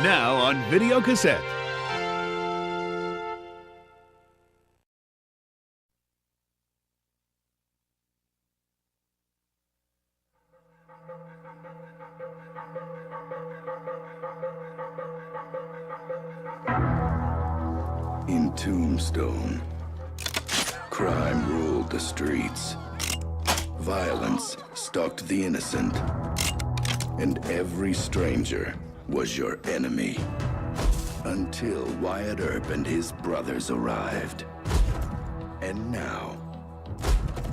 Now on video cassette. In Tombstone, crime ruled the streets. Violence stalked the innocent. And every stranger was your enemy. Until Wyatt Earp and his brothers arrived. And now,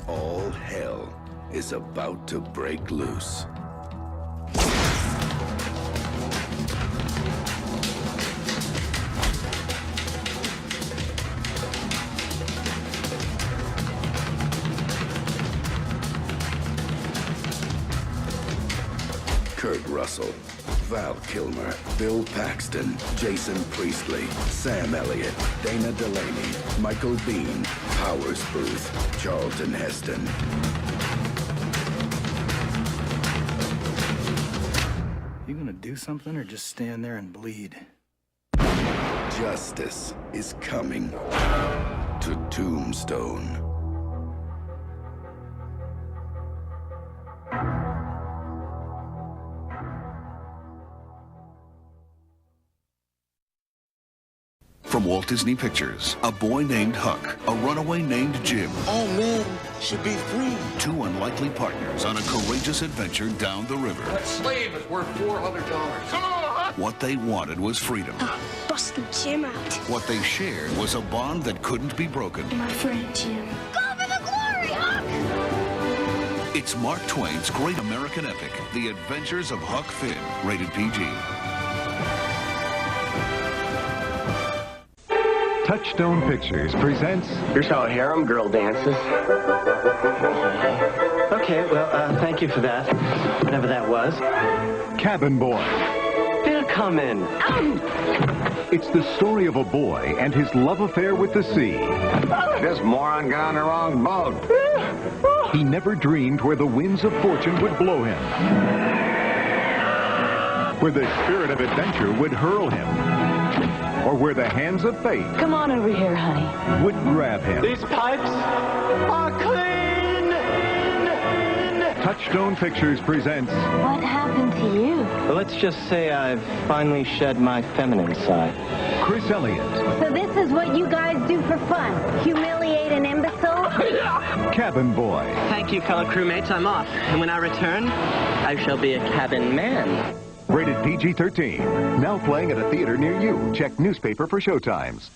all hell is about to break loose. Kurt Russell, Val Kilmer, Bill Paxton, Jason Priestley, Sam Elliott, Dana Delaney, Michael Biehn, Powers Booth, Charlton Heston. You gonna do something or just stand there and bleed? Justice is coming to Tombstone. From Walt Disney Pictures, a boy named Huck, a runaway named Jim. All men should be free. Two unlikely partners on a courageous adventure down the river. That slave is worth $400. Come on, Huck! What they wanted was freedom. Busted Jim out. What they shared was a bond that couldn't be broken. My friend Jim. Go for the glory, Huck! It's Mark Twain's great American epic, The Adventures of Huck Finn, rated PG. Touchstone Pictures presents... Here's how a harem girl dances. Okay, well, thank you for that. Whatever that was. Cabin Boy. Willkommen. It's the story of a boy and his love affair with the sea. This moron got on the wrong boat. He never dreamed where the winds of fortune would blow him. Where the spirit of adventure would hurl him. Or where the hands of fate... Come on over here, honey. ...would grab him. These pipes are clean! Touchstone Pictures presents... What happened to you? Well, let's just say I've finally shed my feminine side. Chris Elliott. So this is what you guys do for fun? Humiliate an imbecile? Cabin Boy. Thank you, fellow crewmates. I'm off. And when I return, I shall be a cabin man. Rated PG-13. Now playing at a theater near you. Check newspaper for showtimes.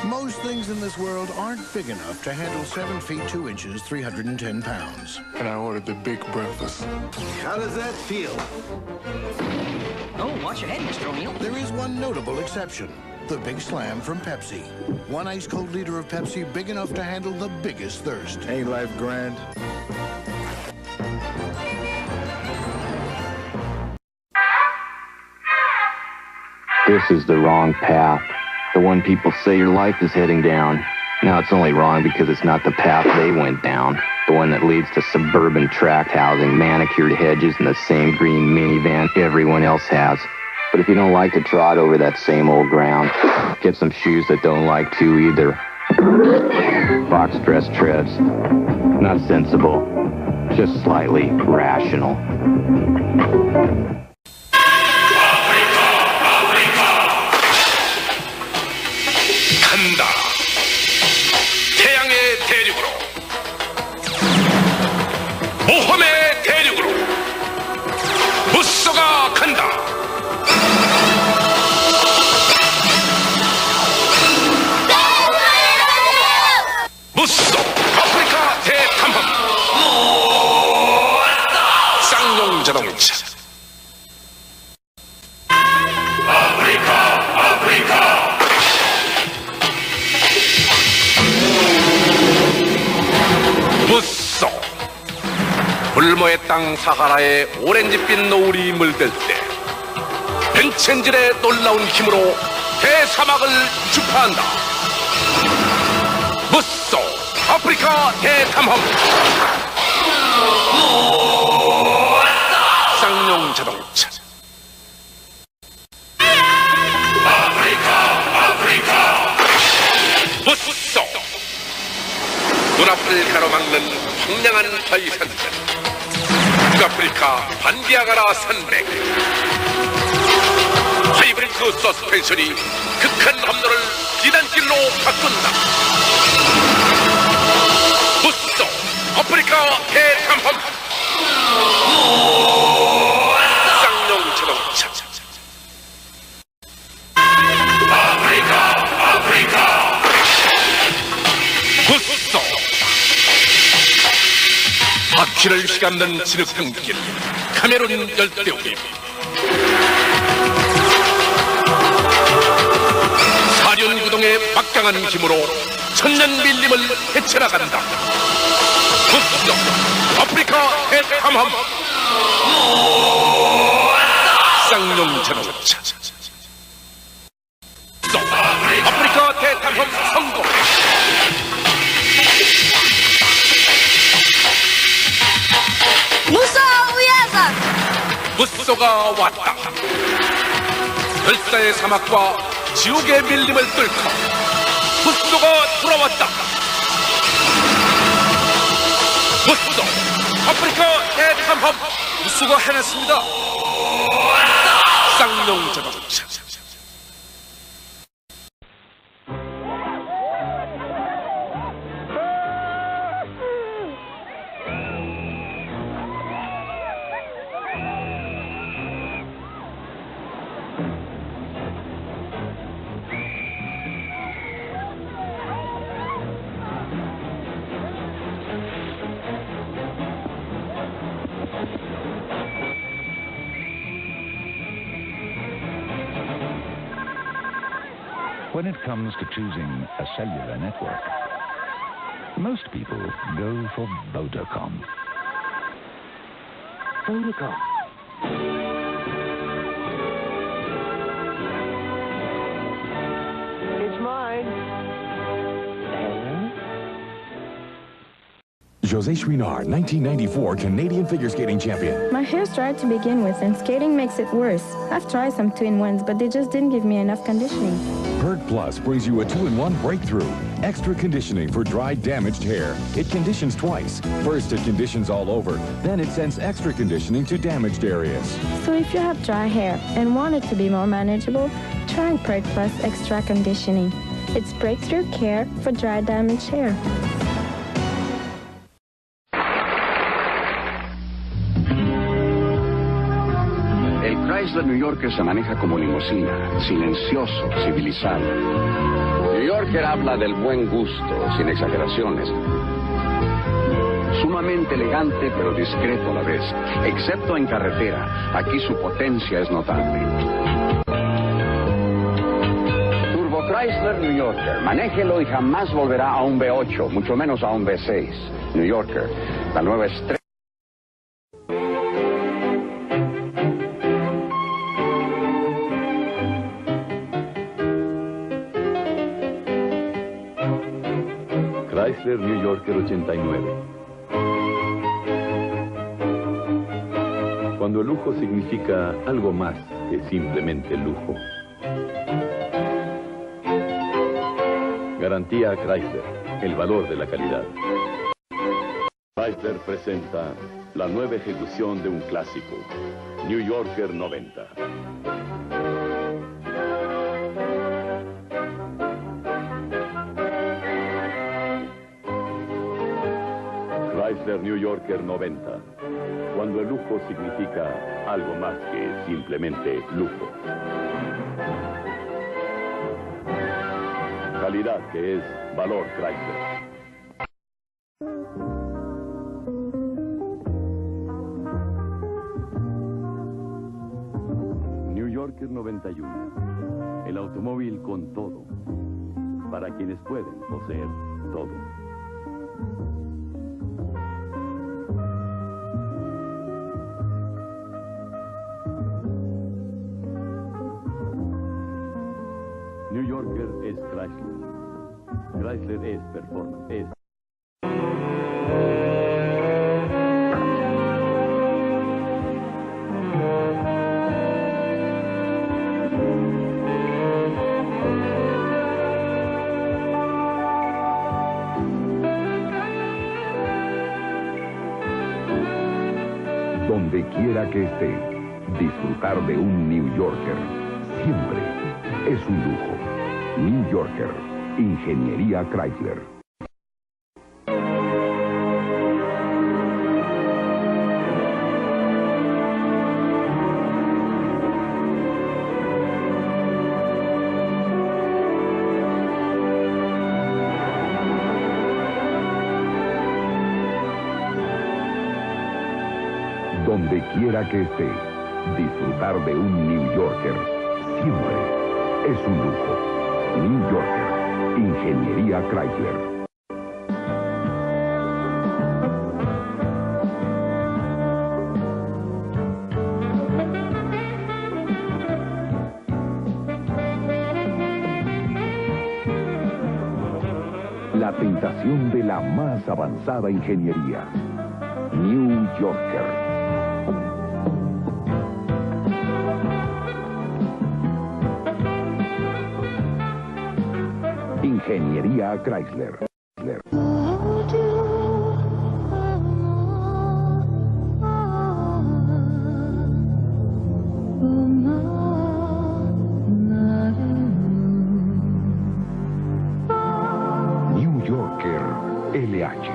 Most things in this world aren't big enough to handle 7 feet 2 inches, 310 pounds. And I ordered the big breakfast. How does that feel? Oh, watch your head, Mr. O'Neill. There is one notable exception. The Big Slam from Pepsi. One ice-cold liter of Pepsi big enough to handle the biggest thirst. Ain't life grand? This is the wrong path. The one people say your life is heading down. Now it's only wrong because it's not the path they went down. The one that leads to suburban tract housing, manicured hedges, and the same green minivan everyone else has. But if you don't like to trot over that same old ground, get some shoes that don't like to either. Box dress treads. Not sensible. Just slightly rational. 간다. 태양의 대륙으로. 모험의 대륙으로. 무쏘가 간다. 무쏘 아프리카 대탐험. 쌍용 자동차. 아프리카. 무쏘 불모의 땅 사하라의 오렌지빛 노을이 물들 때 벤첸질의 놀라운 힘으로 대사막을 주파한다. 무쏘 아프리카 대탐험. 쌍용 자동차. 부쏘. 눈앞을 가로막는 황량한 바위산들. 북아프리카 반디아가라 산맥. 하이브리드 서스펜션이 극한 함로를 비단길로 바꾼다. 부쏘 아프리카 대탐험. 쌍용 자동차. 아프리카 부쏘. 바퀴를 휘감는 진흙탕길 카메룬 열대우림. 사륜구동의 막강한 힘으로 천년 밀림을 헤쳐나간다. 부쏘 아프리카 대탐험. 쌍용 자동차. 부쏘 아프리카 대탐험 성공. 부쏘가 왔다. 별사의 사막과 지옥의 밀림을 뚫고 부쏘가 돌아왔다. 부쏘 아프리카 대탐험. 부쏘가 해냈습니다. 쌍용 자동차. When it comes to choosing a cellular network, most people go for Vodacom. Vodacom. It's mine. José Chouinard, 1994 Canadian figure skating champion. My hair's dry to begin with, and skating makes it worse. I've tried some 2-in-1s, but they just didn't give me enough conditioning. Pert Plus brings you a 2-in-1 breakthrough. Extra conditioning for dry, damaged hair. It conditions twice. First, it conditions all over. Then it sends extra conditioning to damaged areas. So if you have dry hair and want it to be more manageable, try Pert Plus Extra Conditioning. It's breakthrough care for dry, damaged hair. Chrysler New Yorker se maneja como limusina, silencioso, civilizado. New Yorker habla del buen gusto, sin exageraciones. Sumamente elegante, pero discreto a la vez. Excepto en carretera, aquí su potencia es notable. Turbo Chrysler New Yorker. Manéjelo y jamás volverá a un V8, mucho menos a un V6. New Yorker, la nueva estrella. Chrysler New Yorker 89. Cuando el lujo significa algo más que simplemente lujo. Garantía Chrysler, el valor de la calidad. Chrysler presenta la nueva ejecución de un clásico, New Yorker 90. Chrysler New Yorker 90. Cuando el lujo significa algo más que simplemente lujo. Calidad que es valor Chrysler. New Yorker 91. El automóvil con todo. Para quienes pueden poseer todo. New Yorker es Chrysler. Chrysler es performance. Es. Donde quiera que esté, disfrutar de un New Yorker siempre es un lujo. New Yorker, Ingeniería Chrysler. Donde quiera que esté, disfrutar de un New Yorker siempre es un lujo. New Yorker, Ingeniería Chrysler. La tentación de la más avanzada ingeniería. New Yorker. Ingeniería Chrysler. New Yorker LH.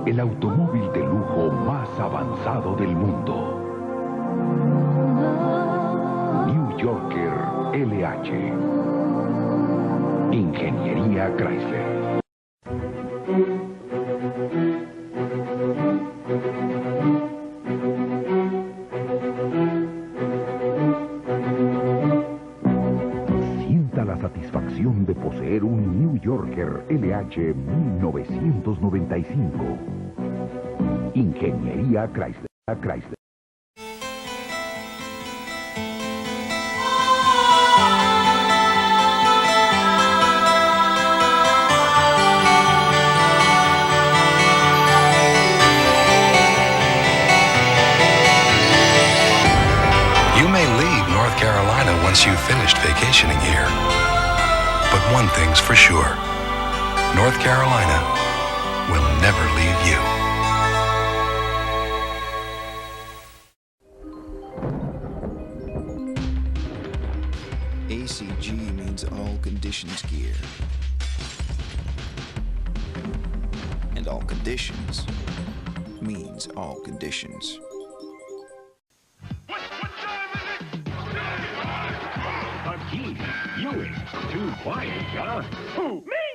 El automóvil de lujo más avanzado del mundo. New Yorker LH. Ingeniería Chrysler. Sienta la satisfacción de poseer un New Yorker LH 1995. Ingeniería Chrysler. Once you've finished vacationing here. But one thing's for sure. North Carolina will never leave you. ACG means all conditions gear. And all conditions means all conditions. Too quiet, huh? Who, me?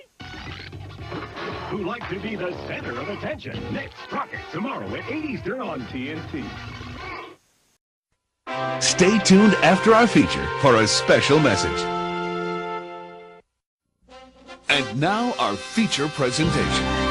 Who like to be the center of attention? Next, Rocket, tomorrow at 8 Eastern on TNT. Stay tuned after our feature for a special message. And now our feature presentation.